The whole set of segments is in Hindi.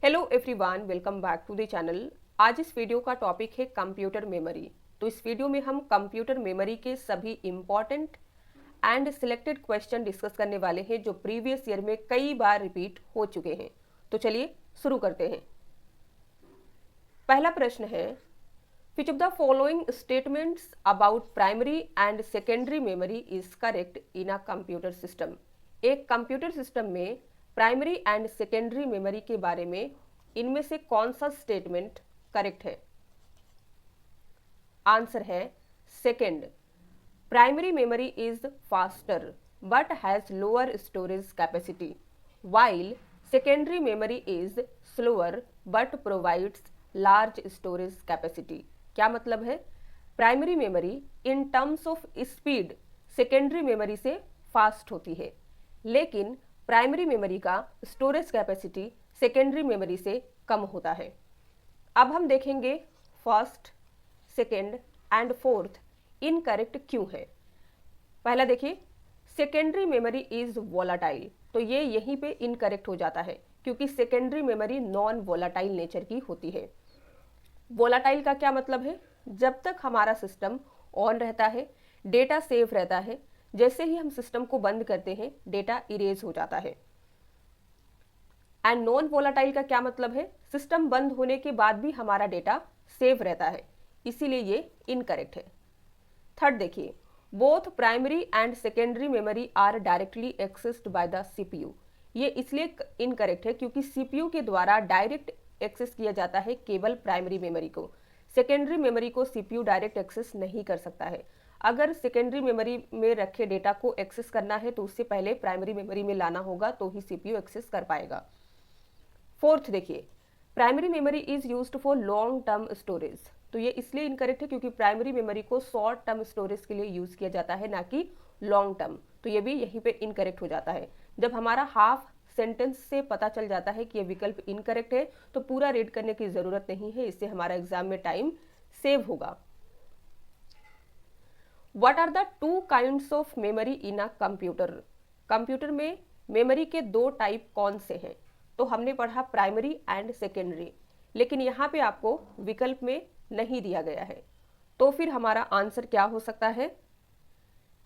Hello everyone, welcome back to the channel. आज इस वीडियो का टॉपिक है कंप्यूटर मेमोरी। तो इस वीडियो में हम कंप्यूटर मेमोरी के सभी important and selected question discuss करने वाले हैं जो प्रीवियस ईयर में कई बार रिपीट हो चुके हैं। तो चलिए शुरू करते हैं। पहला प्रश्न है, which of the following statements about primary and secondary memory is correct in a computer system. एक कंप्यूटर सिस्टम में प्राइमरी एंड सेकेंडरी मेमोरी के बारे में इनमें से कौन सा स्टेटमेंट करेक्ट है? आंसर है second. Primary memory is faster but has lower storage capacity while secondary memory is slower but provides large storage capacity। क्या मतलब है? Primary memory in terms of speed secondary memory से फास्ट होती है, लेकिन प्राइमरी मेमोरी का स्टोरेज कैपेसिटी सेकेंडरी मेमोरी से कम होता है। अब हम देखेंगे first, second and fourth incorrect क्यों है। पहला देखिए, सेकेंडरी मेमोरी इज वोलाटाइल। तो ये यहीं पे इनकरेक्ट हो जाता है क्योंकि secondary memory non volatile nature की होती है। वोलाटाइल का क्या मतलब है? जब तक हमारा सिस्टम ऑन रहता है डेटा सेव रहता है, जैसे ही हम सिस्टम को बंद करते हैं डेटा इरेज हो जाता है। एंड नॉन वोलाटाइल का क्या मतलब है? सिस्टम बंद होने के बाद भी हमारा डेटा सेव रहता है, इसीलिए ये इनकरेक्ट है। थर्ड देखिए, both primary and secondary memory are directly accessed by the CPU. ये इसलिए इनकरेक्ट है क्योंकि सीपीयू के द्वारा डायरेक्ट एक्सेस किया जाता है केवल प्राइमरी मेमोरी को। सेकेंडरी मेमोरी को सीपीयू डायरेक्ट एक्सेस नहीं कर सकता है। अगर सेकेंडरी मेमोरी में रखे डेटा को एक्सेस करना है तो उससे पहले प्राइमरी मेमोरी में लाना होगा, तो ही सीपीयू एक्सेस कर पाएगा। फोर्थ देखिए, primary memory is used for long term storage. तो ये इसलिए इनकरेक्ट है क्योंकि प्राइमरी मेमोरी को शॉर्ट टर्म स्टोरेज के लिए यूज किया जाता है, ना कि लॉन्ग टर्म। तो ये भी यहीं पे इनकरेक्ट हो जाता है। जब हमारा हाफ सेंटेंस से पता चल जाता है कि ये विकल्प इनकरेक्ट है तो पूरा रीड करने की जरूरत नहीं है, इससे हमारा एग्जाम में टाइम सेव होगा। What are the two kinds of memory in a computer. Computer में मेमोरी के दो टाइप कौन से हैं? तो हमने पढ़ा प्राइमरी एंड सेकेंडरी, लेकिन यहाँ पे आपको विकल्प में नहीं दिया गया है। तो फिर हमारा आंसर क्या हो सकता है?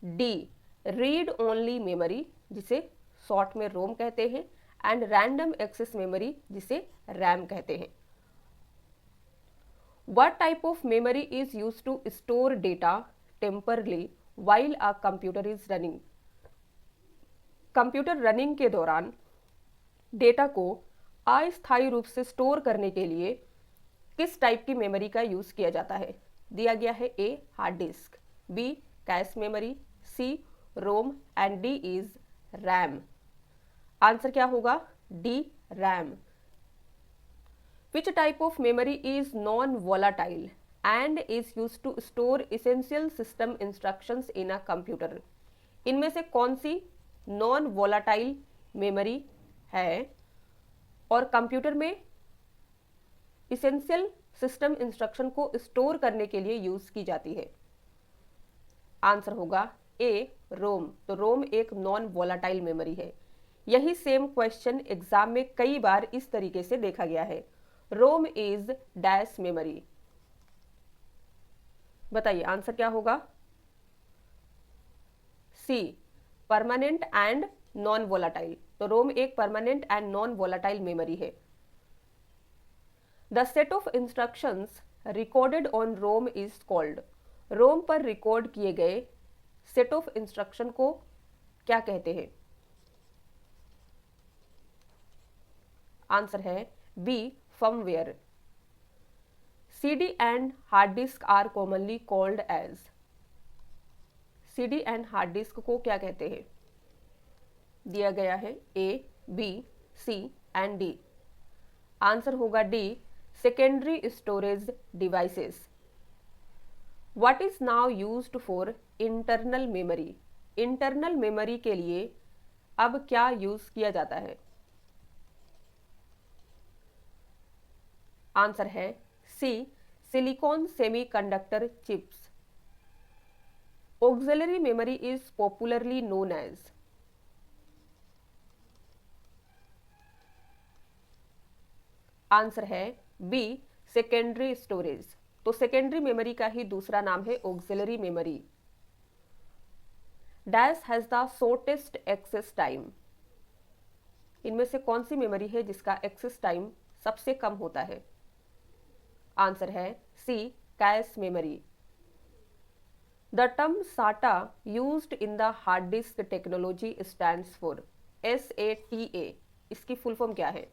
डी, रीड ओनली मेमोरी, जिसे शॉर्ट में रोम कहते हैं, एंड रैंडम एक्सेस मेमोरी, जिसे रैम कहते हैं। What type of memory is used to store data temporarily while a computer is running? Computer running के दौरान डेटा को अस्थायी रूप से स्टोर करने के लिए किस टाइप की मेमोरी का यूज किया जाता है? दिया गया है A, hard disk, B, cache memory, C, ROM and D is RAM. Answer क्या होगा? D, RAM. Which type of memory is non-volatile and is used to store essential system instructions in a computer? इनमें से कौन सी नॉन वोलाटाइल मेमोरी है और कंप्यूटर में इसेंशियल सिस्टम इंस्ट्रक्शन को स्टोर करने के लिए यूज की जाती है? आंसर होगा ए, रोम। तो रोम एक नॉन वोलाटाइल मेमोरी है। यही सेम क्वेश्चन एग्जाम में कई बार इस तरीके से देखा गया है। ROM is dash memory. बताइए आंसर क्या होगा? C, permanent and non volatile. तो रोम एक permanent and non volatile memory है। The set of instructions recorded on ROM is called. ROM पर रिकॉर्ड किए गए सेट ऑफ इंस्ट्रक्शन को क्या कहते हैं? आंसर है B, firmware। CD and hard disk are commonly called as। CD and hard disk को क्या कहते हैं? दिया गया है A, B, C and D। Answer होगा D, secondary storage devices। What is now used for internal memory? internal memory के लिए अब क्या यूज किया जाता है? आंसर है C, silicon semiconductor chips. Auxiliary memory is popularly known as. Answer है बी सेकेंडरी स्टोरेज। तो सेकेंडरी मेमोरी का ही दूसरा नाम है auxiliary memory. Dash has the shortest access time. इनमें से कौन सी मेमोरी है जिसका एक्सेस टाइम सबसे कम होता है? आंसर है C cache memory. The term SATA used in the hard disk technology stands for, SATA, इसकी फुल फॉर्म क्या है?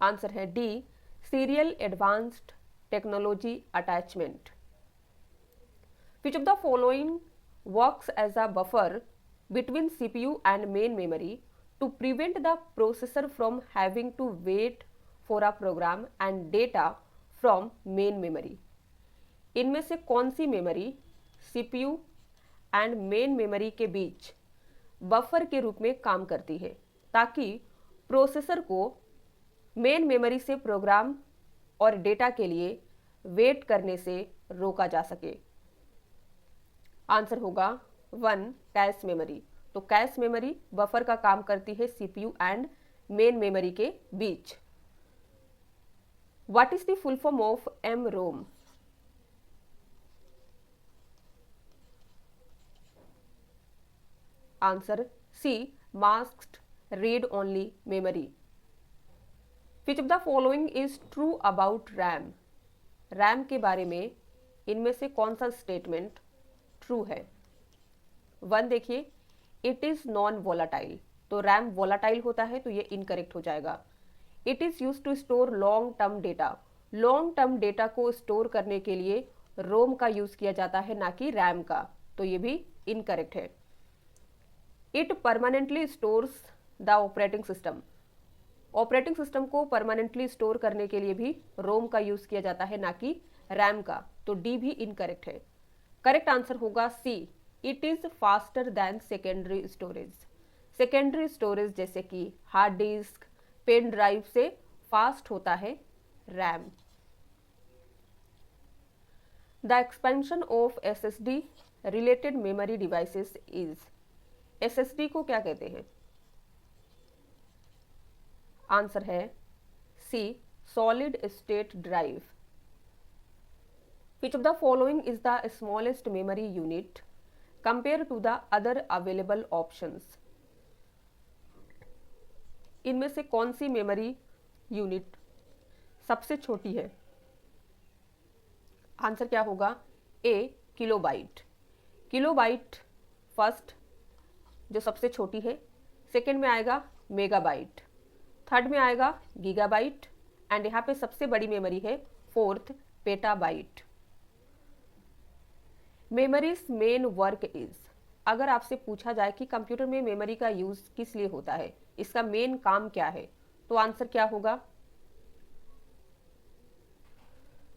आंसर है D serial advanced technology attachment. Which of the following works as a buffer between CPU and main memory to prevent the processor from having to wait for a program and data from main memory? इनमें से कौन सी memory CPU and main memory के बीच बफर के रूप में काम करती है ताकि प्रोसेसर को मेन मेमोरी से प्रोग्राम और डेटा के लिए वेट करने से रोका जा सके? आंसर होगा 1 कैश मेमोरी। तो कैश मेमोरी बफर का काम करती है CPU एंड मेन मेमोरी के बीच। What is the full form of MROM? Answer C masked read only memory. Which of the following is true about RAM? RAM के बारे में इनमें से कौन सा स्टेटमेंट ट्रू है? 1 देखिए, इट इज नॉन वोलाटाइल। तो रैम वोलाटाइल होता है तो ये इनकरेक्ट हो जाएगा। It is use to store long term data. Long term data को स्टोर करने के लिए रोम का यूज किया जाता है ना कि रैम का, तो ये भी इनकरेक्ट है। It permanently stores the operating system. Operating system को परमानेंटली स्टोर करने के लिए भी रोम का यूज किया जाता है ना कि रैम का, तो डी भी इनकरेक्ट है। करेक्ट आंसर होगा C it is faster than secondary storage. Secondary storage जैसे कि हार्ड डिस्क, पेन ड्राइव से फास्ट होता है RAM. The expansion of SSD related memory devices is. SSD को क्या कहते हैं? आंसर है C solid state drive. Which of the following is the smallest memory unit compare to the other available options? इनमें से कौन सी मेमोरी यूनिट सबसे छोटी है? आंसर क्या होगा? ए किलोबाइट। किलोबाइट फर्स्ट जो सबसे छोटी है, सेकेंड में आएगा मेगाबाइट, थर्ड में आएगा गीगाबाइट एंड यहाँ पे सबसे बड़ी मेमोरी है fourth petabyte. Memories main work is. अगर आपसे पूछा जाए कि कंप्यूटर में मेमोरी का यूज किस लिए होता है, इसका मेन काम क्या है, तो आंसर क्या होगा?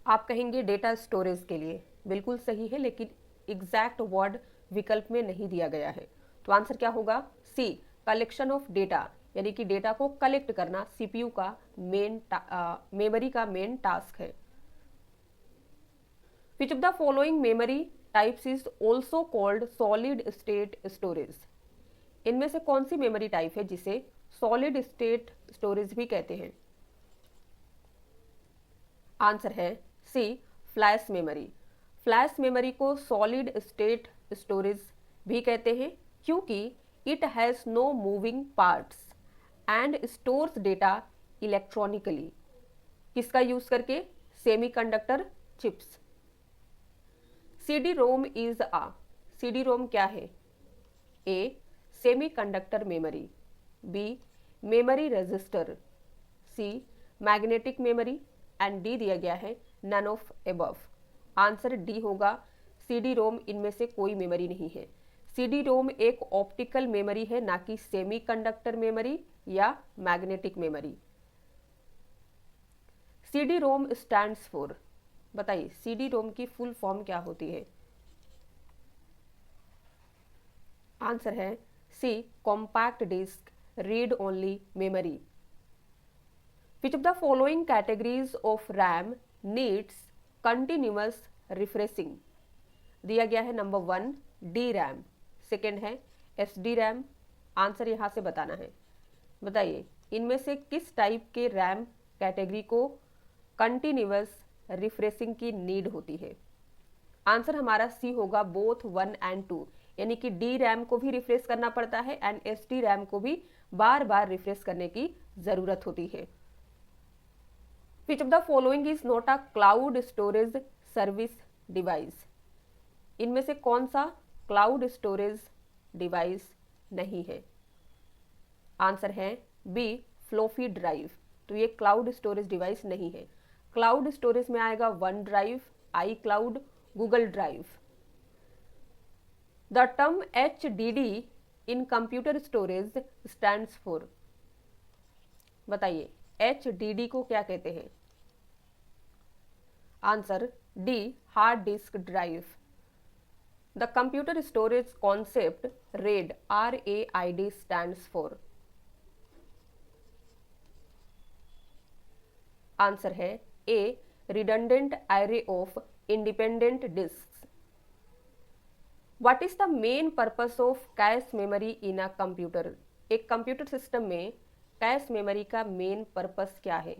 आप कहेंगे डेटा स्टोरेज के लिए। बिल्कुल सही है, लेकिन एग्जैक्ट वर्ड विकल्प में नहीं दिया गया है। तो आंसर क्या होगा? सी कलेक्शन ऑफ डेटा, यानी कि डेटा को कलेक्ट करना सीपीयू का मेमोरी का मेन टास्क है। Which of the following memory types is also called solid state storage? इनमें से कौन सी मेमोरी टाइप है जिसे सॉलिड स्टेट स्टोरेज भी कहते हैं? आंसर है C flash memory. Flash memory को सॉलिड स्टेट स्टोरेज भी कहते हैं क्योंकि it has no moving parts and stores data electronically. किसका यूज करके? Semiconductor chips. CD-ROM is a. CD-ROM क्या है? A semiconductor memory, B memory register, C magnetic memory and D दिया गया है none of above. Answer D होगा CD-ROM इनमें से कोई मेमोरी नहीं है। CD-ROM एक ऑप्टिकल मेमोरी है, ना कि सेमीकंडक्टर मेमोरी या magnetic memory. CD-ROM stands for. बताइए CD-ROM की फुल फॉर्म क्या होती है? आंसर है C compact disc read only memory. Which of the following categories of RAM needs continuous refreshing? दिया गया है नंबर 1 डी रैम, सेकेंड है SD रैम, आंसर यहाँ से बताना है। बताइए इनमें से किस टाइप के रैम कैटेगरी को कंटिन्यूअस रिफ्रेशिंग की नीड होती है। आंसर हमारा सी होगा बोथ 1 एंड 2, यानी कि डी रैम को भी रिफ्रेश करना पड़ता है एंड एस टी रैम को भी बार बार रिफ्रेश करने की जरूरत होती है। Which of the following is not a cloud storage service device. इनमें से कौन सा क्लाउड स्टोरेज डिवाइस नहीं है। आंसर है बी फ्लोफी ड्राइव। तो ये क्लाउड स्टोरेज डिवाइस नहीं है। क्लाउड स्टोरेज में आएगा OneDrive, iCloud, Google Drive. The term HDD in computer storage stands for. बताइए HDD को क्या कहते हैं। Answer D hard disk drive. The computer storage concept RAID RAID stands for. Answer है A redundant array of independent disks. What is the main purpose of cache memory in a computer. एक कंप्यूटर सिस्टम में कैश मेमोरी का मेन पर्पस क्या है,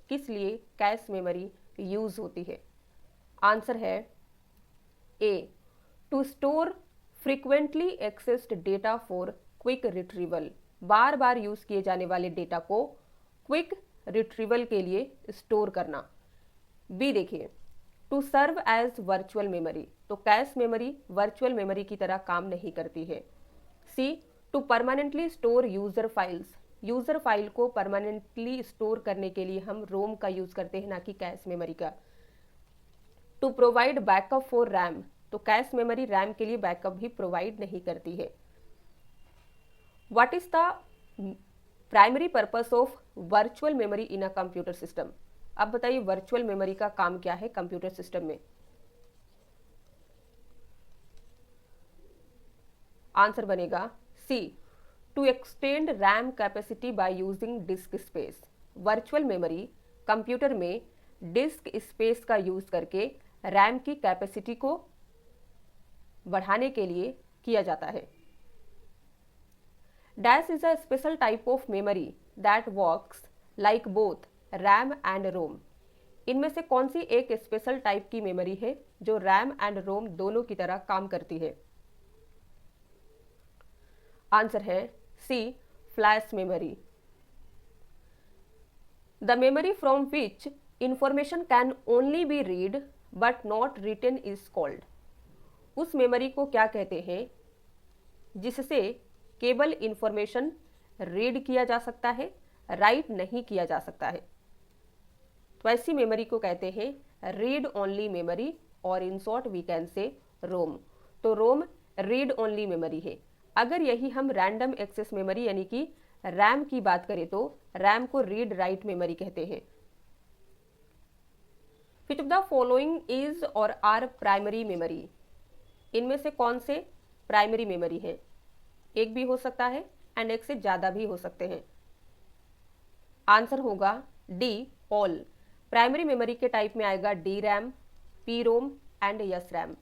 किस लिए कैश मेमोरी यूज होती है। आंसर है A to store frequently accessed data for quick retrieval. बार बार यूज किए जाने वाले डेटा को क्विक रिट्रीवल के लिए स्टोर करना। बी देखिए to serve as virtual memory. तो कैश मेमोरी वर्चुअल मेमोरी की तरह काम नहीं करती है। C to permanently store user files. User file को परमानेंटली स्टोर करने के लिए हम रोम का यूज करते हैं, ना कि कैश मेमोरी का। To provide backup for RAM. तो कैश मेमोरी रैम के लिए बैकअप भी प्रोवाइड नहीं करती है। What is the primary purpose of virtual memory in a computer system. अब बताइए वर्चुअल मेमोरी का काम क्या है कंप्यूटर सिस्टम में। आंसर बनेगा C to extend RAM capacity by using disk space. Virtual memory computer में डिस्क स्पेस का यूज करके रैम की कैपेसिटी को बढ़ाने के लिए किया जाता है। Dash is a special type of memory that works like both RAM and ROM. इनमें से कौन सी एक स्पेशल टाइप की मेमोरी है जो रैम एंड रोम दोनों की तरह काम करती है। आंसर है C flash memory. The memory from which information can only be read but not written is called. उस मेमोरी को क्या कहते हैं जिससे केवल इंफॉर्मेशन रीड किया जा सकता है, राइट नहीं किया जा सकता है। तो ऐसी मेमोरी को कहते हैं रीड ओनली मेमोरी, और in short we can say रोम। तो रोम रीड ओनली मेमोरी है। अगर यही हम रैंडम एक्सेस मेमोरी यानी कि रैम की बात करें तो रैम को रीड राइट मेमोरी कहते हैं। विच ऑफ द फॉलोइंग इज और आर प्राइमरी मेमोरी। इनमें से कौन से प्राइमरी मेमोरी है। एक भी हो सकता है एंड एक से ज्यादा भी हो सकते हैं। आंसर होगा डी ऑल। प्राइमरी मेमोरी के टाइप में आएगा D RAM, P Rome and yes RAM.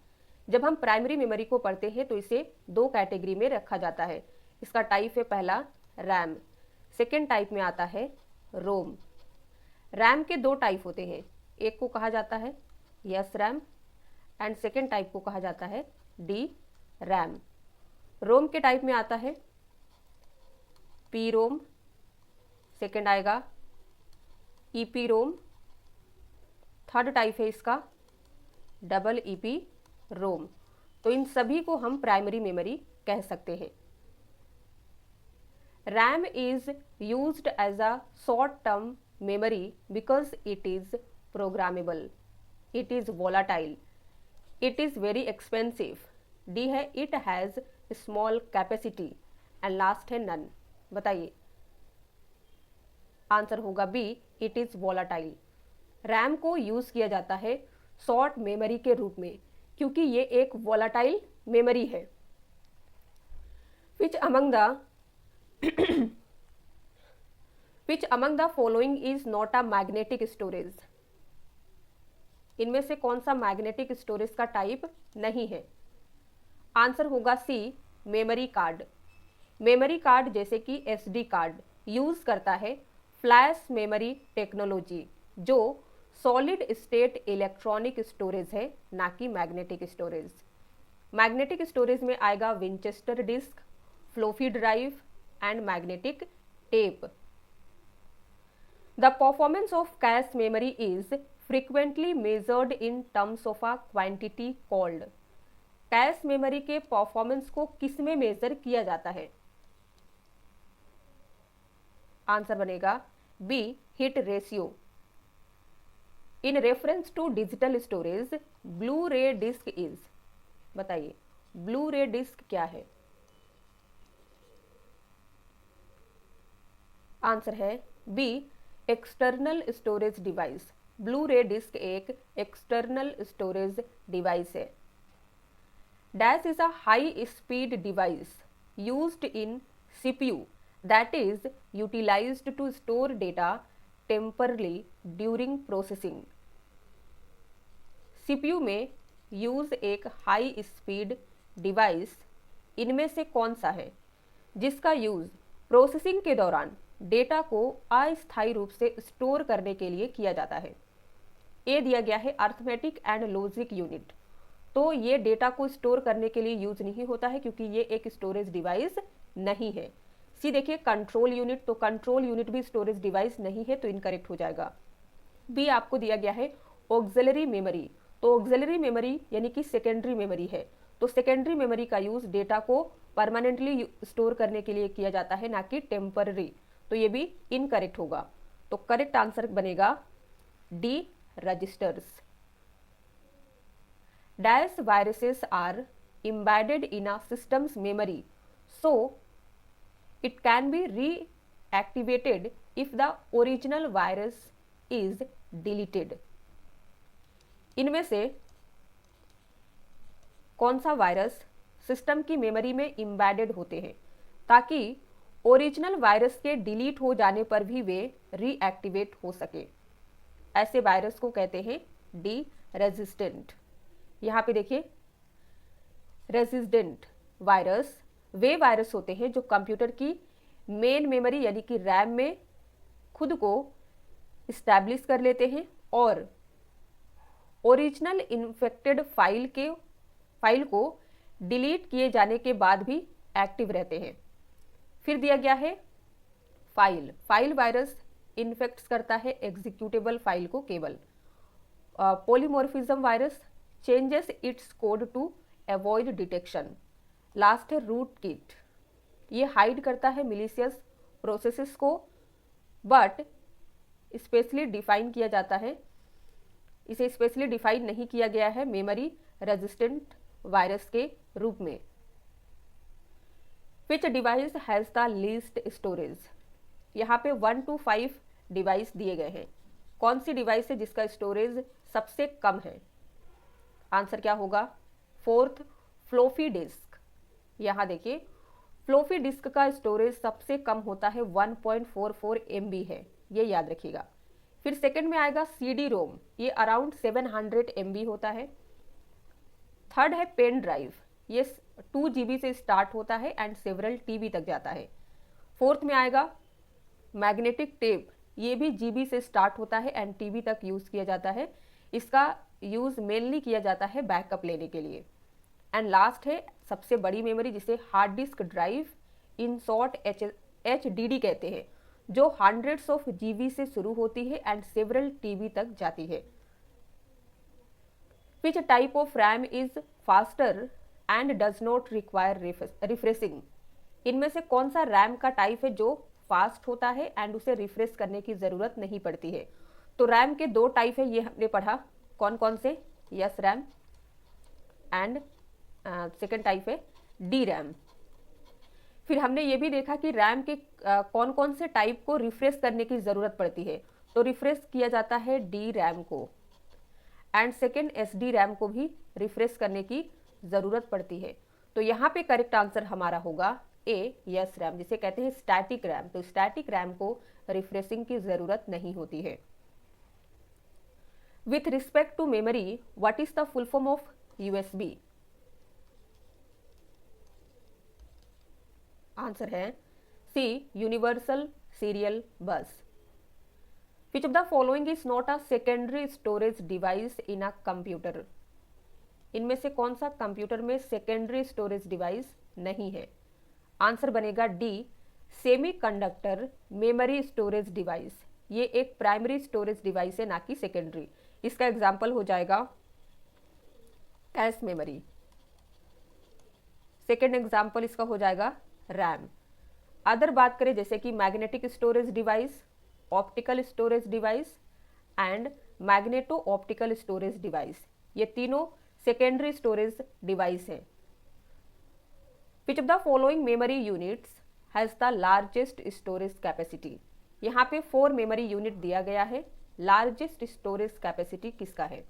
जब हम प्राइमरी मेमोरी को पढ़ते हैं तो इसे दो कैटेगरी में रखा जाता है। इसका टाइप है पहला रैम, सेकेंड टाइप में आता है रोम। रैम के दो टाइप होते हैं, एक को कहा जाता है yes RAM and second type को कहा जाता है डी रैम। रोम के टाइप में आता है पी रोम, सेकेंड आएगा ईपी रोम, थर्ड टाइप है इसका डबल ईपी रोम। तो इन सभी को हम प्राइमरी मेमोरी कह सकते हैं। RAM is used as a short term memory because it is programmable, it is volatile, it is very expensive. D है it has small capacity and last है नन। बताइए आंसर होगा B it is volatile. RAM को यूज किया जाता है शॉर्ट मेमोरी के रूप में क्योंकि ये एक वोलाटाइल मेमोरी है। Which among the following is not a magnetic storage. इनमें से कौन सा मैग्नेटिक स्टोरेज का टाइप नहीं है। आंसर होगा C memory card. Memory card जैसे कि SD कार्ड यूज करता है फ्लैश मेमोरी टेक्नोलॉजी, जो सॉलिड स्टेट इलेक्ट्रॉनिक स्टोरेज है, ना कि मैग्नेटिक स्टोरेज। मैग्नेटिक स्टोरेज में आएगा Winchester disk, floppy drive and magnetic tape. The performance of cache memory is frequently measured in terms of a quantity called. Cache memory के परफॉर्मेंस को किस में मेजर किया जाता है? आंसर बनेगा B, hit ratio. In reference to digital storage, Blu-ray disc is. बताइए ब्लू रे डिस्क क्या है? आंसर है B, external storage device. Blu-ray disc एक एक्सटर्नल स्टोरेज डिवाइस है। Dash is a high speed device used in CPU that is utilized to store data temporarily during processing। CPU में यूज एक हाई स्पीड डिवाइस इनमें से कौन सा है जिसका यूज प्रोसेसिंग के दौरान डेटा को अस्थायी रूप से स्टोर करने के लिए किया जाता है? ए दिया गया है अर्थमेटिक एंड लॉजिक यूनिट। तो ये डेटा को स्टोर करने के लिए यूज नहीं होता है क्योंकि ये एक स्टोरेज डिवाइस नहीं है। सी देखिए कंट्रोल यूनिट, तो कंट्रोल यूनिट भी स्टोरेज डिवाइस नहीं है, तो इनकरेक्ट हो जाएगा। बी आपको दिया गया है ऑक्सिलरी मेमोरी। तो ऑक्सिलरी मेमोरी यानी कि सेकेंडरी मेमोरी है, तो सेकेंडरी मेमोरी का यूज डेटा को परमानेंटली स्टोर करने के लिए किया जाता है, ना कि टेम्पररी। तो ये भी इनकरेक्ट होगा। तो करेक्ट आंसर बनेगा D, registers. Dash viruses are embedded in a system's memory, so it can be reactivated if the original virus is deleted। इनमें से कौन सा वायरस सिस्टम की मेमोरी में इम्बेडेड होते हैं ताकि ओरिजिनल वायरस के डिलीट हो जाने पर भी वे रीएक्टिवेट हो सके? ऐसे वायरस को कहते हैं डी, रेजिस्टेंट। यहाँ पे देखिए रेजिस्टेंट वायरस वे वायरस होते हैं जो कंप्यूटर की मेन मेमोरी यानी कि रैम में खुद को इस्टेब्लिश कर लेते हैं और ओरिजिनल इन्फेक्टेड फाइल को डिलीट किए जाने के बाद भी एक्टिव रहते हैं। फिर दिया गया है फाइल वायरस इन्फेक्ट करता है एग्जीक्यूटेबल फाइल को केवल। Polymorphism virus changes its code to avoid detection. Last है रूट किट, ये हाइड करता है मिलीशियस प्रोसेसेस को बट स्पेशली डिफाइन किया जाता है, इसे स्पेशली डिफाइन नहीं किया गया है मेमोरी रेजिस्टेंट वायरस के रूप में। विच device has the least storage? यहाँ पे 1 to 5 डिवाइस दिए गए हैं। कौन सी डिवाइस है जिसका स्टोरेज सबसे कम है? आंसर क्या होगा? Fourth, floppy disk. यहाँ देखिए फ्लोफी डिस्क का स्टोरेज सबसे कम होता है 1.44 MB है, ये याद रखिएगा। फिर सेकंड में आएगा CD रोम, ये अराउंड 700 MB होता है। थर्ड है पेन ड्राइव, ये 2 GB से स्टार्ट होता है एंड सेवरल TB तक जाता है। फोर्थ में आएगा मैग्नेटिक टेप, ये भी GB से स्टार्ट होता है एंड TB तक यूज किया जाता है। इसका यूज मेनली किया जाता है बैकअप लेने के लिए। एंड लास्ट है सबसे बड़ी मेमोरी जिसे hard disk drive in short HDD कहते हैं, जो हंड्रेड्स ऑफ GB से शुरू होती है एंड सेवरल TB तक जाती है। Which type of RAM is faster and does not require refreshing? इनमें से कौन सा रैम का टाइप है जो फास्ट होता है एंड उसे रिफ्रेश करने की जरूरत नहीं पड़ती है? तो रैम के 2 टाइप है, ये हमने पढ़ा। कौन कौन से? Yes RAM and second type है डी रैम। फिर हमने ये भी देखा कि रैम के कौन कौन से टाइप को रिफ्रेश करने की जरूरत पड़ती है, तो रिफ्रेश किया जाता है डी रैम को एंड सेकेंड SD रैम को भी रिफ्रेश करने की जरूरत पड़ती है। तो यहाँ पे करेक्ट आंसर हमारा होगा ए, यस रैम, जिसे कहते हैं स्टैटिक रैम। तो स्टैटिक रैम को रिफ्रेशिंग की जरूरत नहीं होती है। With respect to memory, what is the full form of USB? Answer है C, universal serial bus. Which of the following is not a secondary storage device in a computer? इनमें से कौन सा कंप्यूटर में सेकेंडरी स्टोरेज डिवाइस नहीं है? आंसर बनेगा D, semiconductor memory storage device. ये एक प्राइमरी स्टोरेज डिवाइस है, ना कि सेकेंडरी। इसका एग्जाम्पल हो जाएगा कैश मेमोरी। सेकेंड एग्जाम्पल इसका हो जाएगा रैम। अदर बात करें जैसे कि magnetic storage device, optical storage device and magneto optical storage device, ये तीनों सेकेंडरी स्टोरेज डिवाइस है। Which of the following memory units has the largest storage capacity? यहाँ पे 4 मेमोरी यूनिट दिया गया है, लार्जेस्ट स्टोरेज कैपेसिटी किसका है?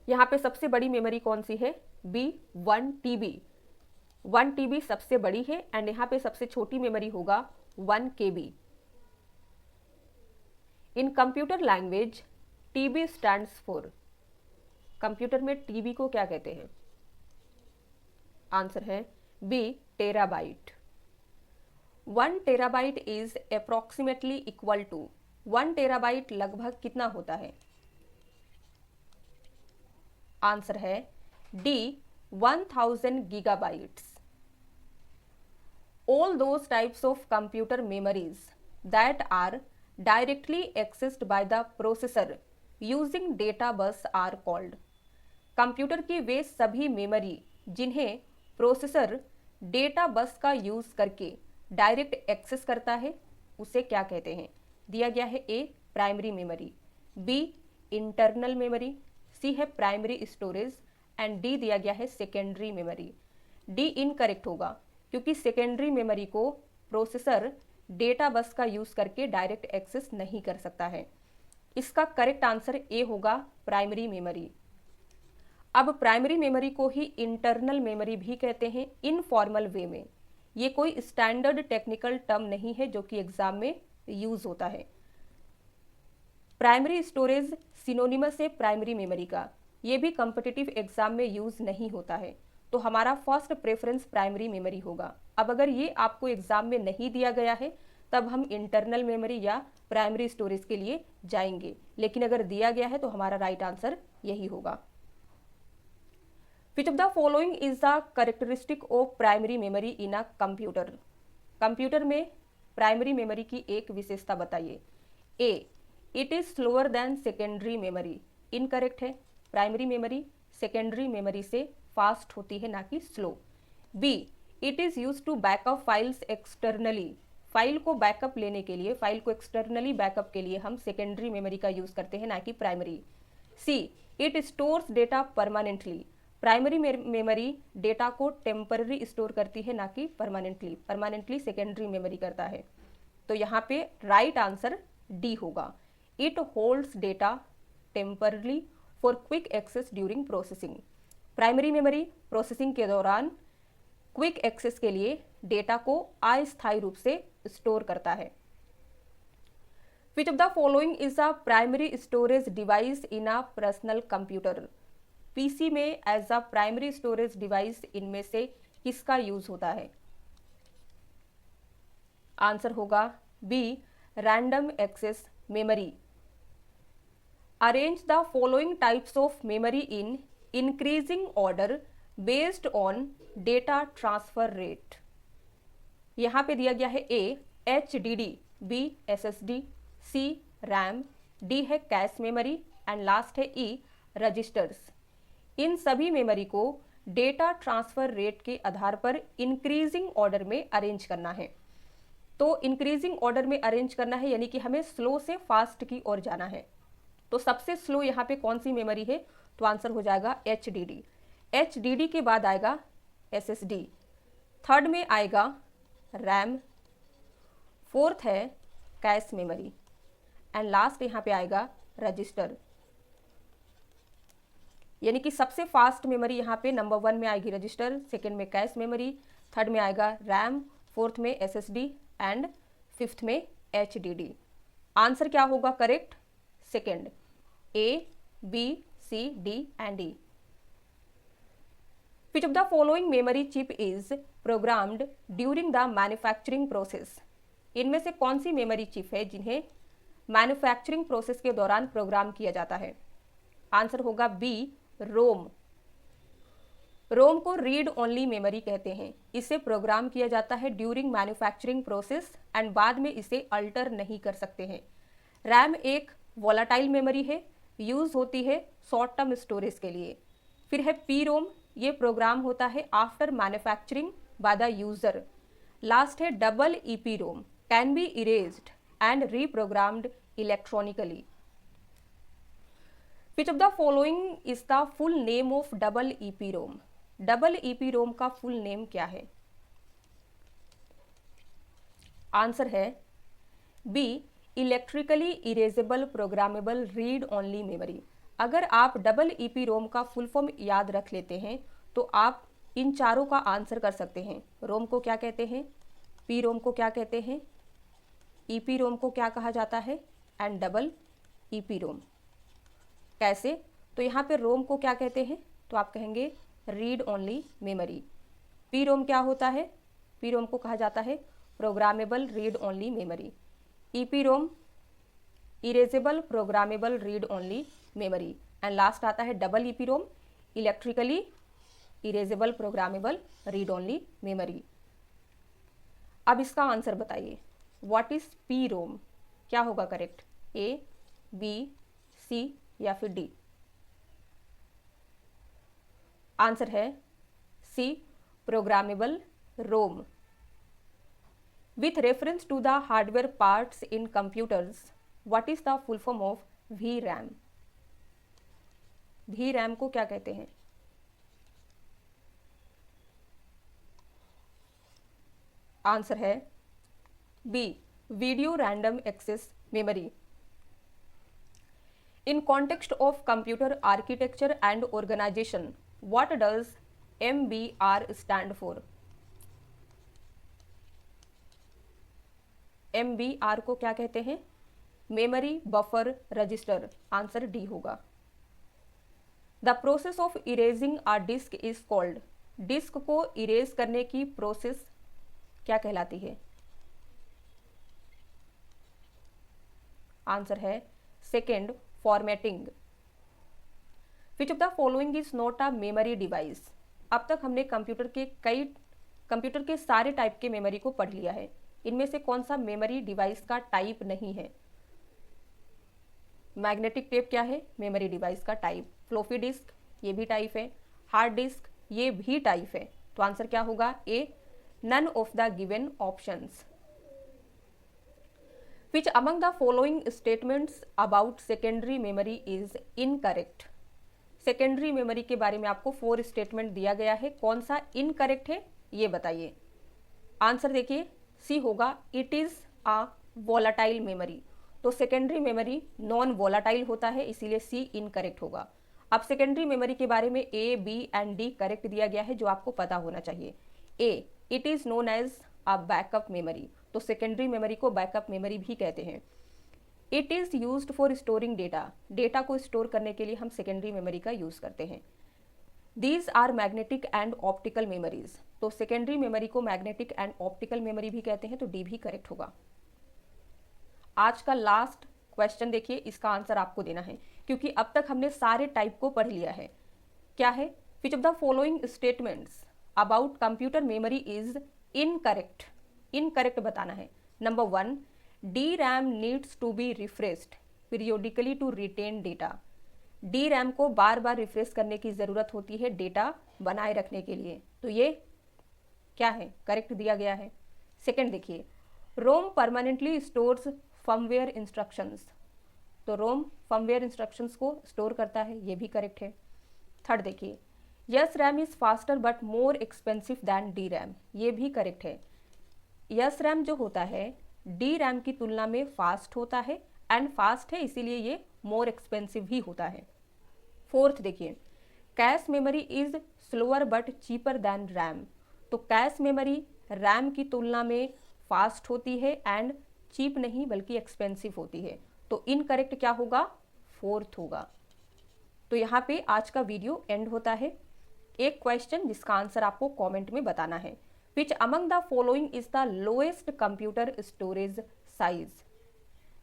यहाँ पे सबसे बड़ी मेमोरी कौन सी है? B, 1 TB। 1 TB सबसे बड़ी है एंड यहाँ पे सबसे छोटी मेमोरी होगा 1 KB। In computer language TB stands for, computer में TB को क्या कहते हैं? आंसर है B, terabyte. 1 terabyte is approximately equal to, 1 terabyte लगभग कितना होता है? आंसर है D, 1000 gigabytes. All those types of computer memories that are directly accessed by the processor using data bus are called। Computer की वे सभी मेमोरी जिन्हें प्रोसेसर डेटा बस का यूज करके डायरेक्ट एक्सेस करता है, उसे क्या कहते हैं? दिया गया है A, primary memory, B, internal memory, C है प्राइमरी स्टोरेज एंड डी दिया गया है सेकेंडरी मेमोरी। डी इनकरेक्ट होगा क्योंकि सेकेंडरी मेमोरी को प्रोसेसर डेटा बस का यूज करके डायरेक्ट एक्सेस नहीं कर सकता है। इसका करेक्ट आंसर ए होगा, प्राइमरी मेमोरी। अब प्राइमरी मेमोरी को ही इंटरनल मेमोरी भी कहते हैं इनफॉर्मल वे में। ये कोई स्टैंडर्ड टेक्निकल टर्म नहीं है जो कि एग्जाम में यूज होता है। प्राइमरी स्टोरेज सिनोनिमस है प्राइमरी मेमोरी का, ये भी कॉम्पिटिटिव एग्जाम में यूज नहीं होता है, तो हमारा फर्स्ट प्रेफरेंस प्राइमरी मेमोरी होगा। अब अगर ये आपको एग्जाम में नहीं दिया गया है तब हम इंटरनल मेमोरी या प्राइमरी स्टोरेज के लिए जाएंगे, लेकिन अगर दिया गया है तो हमारा राइट आंसर यही होगा। Which of the following is the characteristic of primary memory in a computer? Computer में प्राइमरी मेमोरी की एक विशेषता बताइए। A, it is slower than secondary memory, incorrect है। प्राइमरी मेमोरी सेकेंडरी मेमोरी से फास्ट होती है, ना कि slow. B, it is use to backup files externally, file को बैकअप लेने के लिए, फाइल को एक्सटर्नली बैकअप के लिए हम सेकेंडरी मेमोरी का यूज करते हैं, ना कि primary. C, it stores data permanently, primary memory data को टेम्पररी स्टोर करती है, ना कि परमानेंटली। परमानेंटली सेकेंडरी मेमोरी करता है, तो यहाँ पे राइट आंसर डी होगा। It holds data temporarily for quick access during processing. Primary memory processing के दौरान क्विक एक्सेस के लिए डेटा को अस्थायी रूप से स्टोर करता है। Which of the following is a primary storage device in a personal computer? PC में as a primary storage device इनमें से किसका यूज होता है? आंसर होगा B, random access memory. Arrange the following types of memory in increasing order based on data transfer rate. यहाँ पे दिया गया है A, HDD, B, SSD, C, RAM, D है कैश मेमोरी एंड लास्ट है ई, रजिस्टर्स। इन सभी मेमोरी को डेटा ट्रांसफर रेट के आधार पर इंक्रीजिंग ऑर्डर में अरेंज करना है। तो इंक्रीजिंग ऑर्डर में अरेंज करना है यानी कि हमें स्लो से फास्ट की ओर जाना है। तो सबसे स्लो यहाँ पे कौन सी मेमोरी है? तो आंसर हो जाएगा HDD। HDD के बाद आएगा SSD, थर्ड में आएगा रैम, फोर्थ है कैश मेमोरी एंड लास्ट यहाँ पे आएगा रजिस्टर। यानी कि सबसे फास्ट मेमोरी यहाँ पे नंबर 1 में आएगी रजिस्टर, सेकंड में कैश मेमोरी, थर्ड में आएगा रैम, फोर्थ में SSD एंड फिफ्थ में HDD। आंसर क्या होगा correct? Second, A, B, C, D and E। Which of the following memory chip is programmed during the manufacturing process? इनमें से कौन सी मेमोरी चिप है जिन्हें मैन्युफैक्चरिंग प्रोसेस के दौरान प्रोग्राम किया जाता है? आंसर होगा बी, रोम। रोम को रीड ओनली मेमोरी कहते हैं। इसे प्रोग्राम किया जाता है ड्यूरिंग मैन्युफैक्चरिंग प्रोसेस एंड बाद में इसे अल्टर नहीं कर सकते हैं। रैम एक वोलाटाइल मेमोरी है, यूज होती है शॉर्ट टर्म स्टोरेज के लिए। फिर है पी रोम, ये प्रोग्राम होता है after manufacturing by the user. Last है double E P ROM, can be erased and reprogrammed electronically. Which of the following is the full name of double E P ROM? Double E P ROM का फुल नेम क्या है? आंसर है B, electrically erasable programmable read only memory. अगर आप डबल ईपी रोम का फुल फॉर्म याद रख लेते हैं तो आप इन चारों का आंसर कर सकते हैं। रोम को क्या कहते हैं, पी रोम को क्या कहते हैं, ईपी रोम को क्या कहा जाता है, एंड डबल ईपी रोम। कैसे? तो यहाँ पे रोम को क्या कहते हैं, तो आप कहेंगे read only memory. P ROM क्या होता है? पी रोम को कहा जाता है programmable read only memory. E P ROM erasable programmable read only memory. And last आता है double E P ROM, electrically erasable programmable read only memory. अब इसका आंसर बताइए, व्हाट इज पी रोम? क्या होगा करेक्ट, ए, बी, सी या फिर डी? आंसर है C, programmable ROM. With reference to the hardware parts in computers, what is the full form of V RAM? V RAM को क्या कहते हैं? आंसर है B, video random access memory. In context of computer architecture and organization, what does MBR stand for? MBR को क्या कहते हैं? Memory buffer register. Answer D होगा। The process of erasing a disk is called. Disk को इरेज करने की प्रोसेस क्या कहलाती है? आंसर है second, formatting. Which of the following is not a memory device? अब तक हमने कंप्यूटर के सारे टाइप के मेमोरी को पढ़ लिया है। इनमें से कौन सा मेमोरी डिवाइस का टाइप नहीं है? मैग्नेटिक टेप क्या है? मेमोरी डिवाइस का टाइप। फ्लोपी डिस्क, ये भी टाइप है। हार्ड डिस्क, ये भी टाइप है। तो आंसर क्या होगा? A, none of the given options. Which among the following statements about secondary memory is incorrect? Secondary memory के बारे में आपको 4 स्टेटमेंट दिया गया है, कौन सा इनकरेक्ट है ये बताइए। आंसर देखिए, सी होगा, it is a volatile memory. तो सेकेंडरी मेमोरी नॉन वोलाटाइल होता है, इसीलिए सी इनकरेक्ट होगा। अब सेकेंडरी मेमोरी के बारे में A, B and D correct दिया गया है, जो आपको पता होना चाहिए। A, it is known as a backup memory. तो सेकेंडरी मेमोरी को बैकअप मेमोरी भी कहते हैं। It is used for storing data. Data को स्टोर करने के लिए हम सेकेंडरी मेमोरी का यूज करते हैं। These are magnetic and optical memories. तो सेकेंडरी मेमोरी को मैग्नेटिक एंड ऑप्टिकल मेमोरी भी कहते हैं, तो डी भी करेक्ट होगा। आज का लास्ट क्वेश्चन देखिए, इसका आंसर आपको देना है, क्योंकि अब तक हमने सारे टाइप को पढ़ लिया है। क्या है? Which of the following statements about computer memory is incorrect? Incorrect बताना है। Number 1, D RAM needs to be refreshed periodically to retain data. D RAM को बार बार रिफ्रेश करने की जरूरत होती है डेटा बनाए रखने के लिए, तो ये क्या है? करेक्ट दिया गया है। सेकंड देखिए, रोम परमानेंटली स्टोर्स फर्मवेयर इंस्ट्रक्शंस। तो रोम फर्मवेयर इंस्ट्रक्शंस को स्टोर करता है, ये भी करेक्ट है। थर्ड देखिए, yes RAM is faster but more expensive than D RAM. ये भी करेक्ट है। यस रैम जो होता है डी रैम की तुलना में फास्ट होता है, एंड फास्ट है इसीलिए ये मोर एक्सपेंसिव ही होता है। फोर्थ देखिए, cash memory is slower but cheaper then RAM. तो कैश मेमोरी रैम की तुलना में फास्ट होती है एंड चीप नहीं बल्कि एक्सपेंसिव होती है। तो इनकरेक्ट क्या होगा? फोर्थ होगा। तो यहाँ पे आज का वीडियो एंड होता है। एक क्वेश्चन जिसका आंसर आपको कमेंट में बताना है। Which among the following is the lowest computer storage size?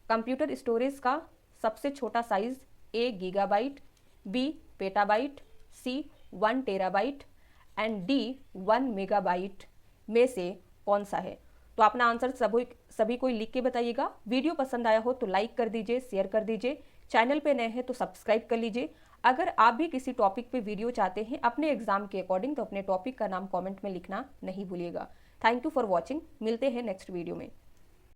Computer storage का सबसे छोटा size A gigabyte, B petabyte, C 1 terabyte and D 1 megabyte में से कौन सा है? तो अपना आंसर सभी कोई लिख के बताइएगा। वीडियो पसंद आया हो तो लाइक कर दीजिए, शेयर कर दीजिए। चैनल पे नए हैं तो सब्सक्राइब कर लीजिए। अगर आप भी किसी टॉपिक पे वीडियो चाहते हैं अपने एग्जाम के अकॉर्डिंग तो अपने टॉपिक का नाम कमेंट में लिखना नहीं भूलिएगा। Thank you for watching. मिलते हैं नेक्स्ट वीडियो में।